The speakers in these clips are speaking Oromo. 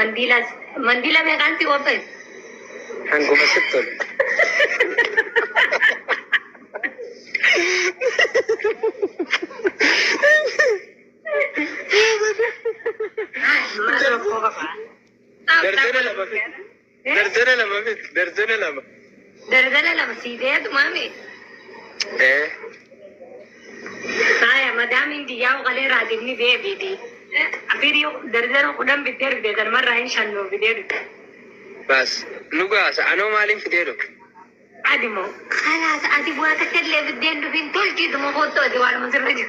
Mandila meeqaan si ooftan? Hanguma sittul. Dardana lama. Dardana lama siideetu maami. Saya madam India kali radim ni bedi. Akhir yo dardana kudam bitter bitter marra inshallah bitter. Bas, nuga sa ano maling fidelo. Adimo. Khalas adi buat kerle bitter du bin tolki du mo hoto diwar mo siraju.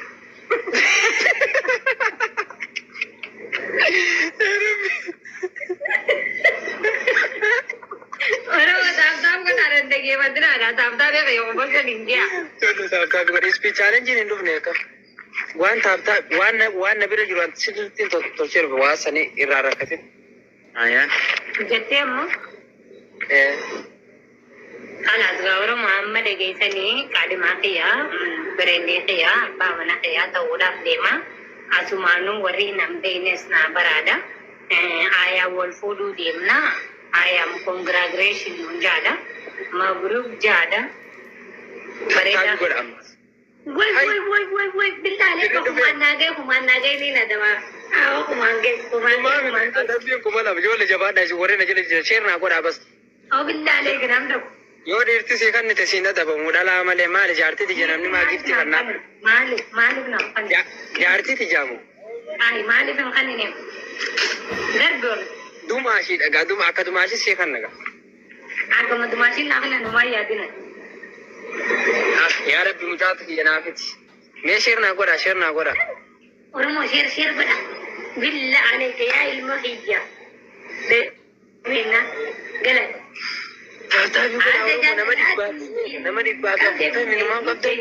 Speech challenge in Indonesia. One never you want to share was an irrarated. Ayan. Jetemo. Alas Gauro Muhammad Gaisani, Kadimatia, Berendetia, Pavanatia, the Uda Dema, Asumanu, Warinam, Denes Nabarada, I will follow Demna. I am congratulations Jada, Mabruk Jada. Wait, Bilale, Humanage, Ninadama. How Humange, Kumala, Yola Javada, you were in a Cherna Gorabas. How Bilale, Granado. Your dear second to see that about Mudala Male marriage, Artificial gift and number. Malik, no, Artificial. I Malik and Hanim. That girl. Dumashi, a Gaduma Kadumashi Sekanaga. I come to machine and Maya dinner. Yara Pimutati and Afits. Mesher Nagora, Sher Nagora. Almost here, but Villa Anekea Ilmohia. The Vina Galat. Nobody back up the minimum of the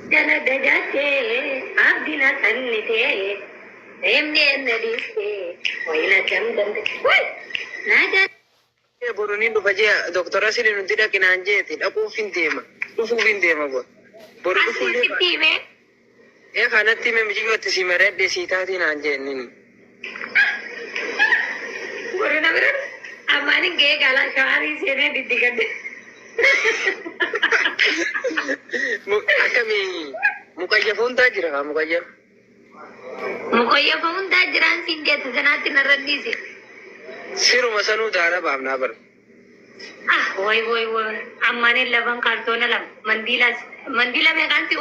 Jana Dajate, Abdina Sanite, MD and the Disney, Oila Camden. What? Nada. Boronindo Baja, Doctor Asin Dida Kinanjet, a poof in them, who in them. Boronindo. If I not team you to see my red decita in Anjan. Amani gay gala shari sene didigan. Akami Mukaya Fonda Jira, Mukaya Fonda Jiran Sinja to Zanati Narandisi. Siro Masanu Darabam Nabar. Ah, boy, Amani Lavan Cartona, Mandila Meganti.